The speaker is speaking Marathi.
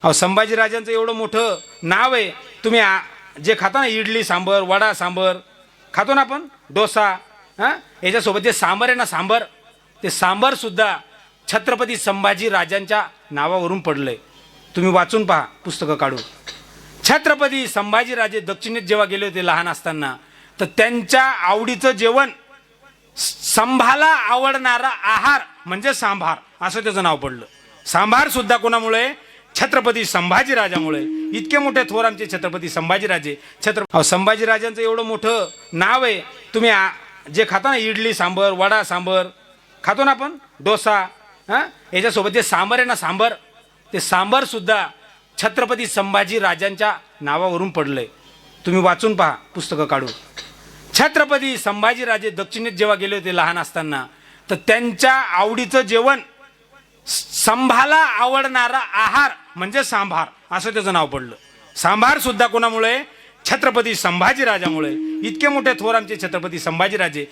अहो संभाजीराजांचं एवढं मोठं नाव आहे. तुम्ही जे खाता ना इडली सांबर, वडा सांबर खातो ना आपण, डोसा, हां, याच्यासोबत जे सांबर आहे ना, सांबर, ते सांबर सुद्धा छत्रपती संभाजी राजांच्या नावावरून पडलंय. तुम्ही वाचून पहा पुस्तकं काढून. छत्रपती संभाजीराजे दक्षिणेत जेव्हा गेले होते लहान असताना, तर त्यांच्या आवडीचं जेवण, संभाला आवडणारा आहार म्हणजे सांभार, असं त्याचं नाव पडलं. सांभार सुद्धा कोणामुळे? छत्रपती संभाजीराजामुळे. इतके मोठे थोर आमचे छत्रपती संभाजीराजे. अहो संभाजीराजांचं एवढं मोठं नाव आहे. तुम्ही जे खाता ना इडली सांबर, वडा सांबर खातो ना आपण, डोसा, हां, याच्यासोबत जे सांबर आहे ना, सांबर, ते सांबर सुद्धा छत्रपती संभाजी राजांच्या नावावरून पडलंय. तुम्ही वाचून पहा पुस्तकं काढून. छत्रपती संभाजीराजे दक्षिणेत जेव्हा गेले होते लहान असताना, तर त्यांच्या आवडीचं जेवण, संभाला आवडणारा आहार म्हणजे सांभार, असं त्याचं नाव पडलं. सांभार सुद्धा कोणामुळे? छत्रपती संभाजीराजामुळे. इतके मोठे थोर आमचे छत्रपती संभाजीराजे.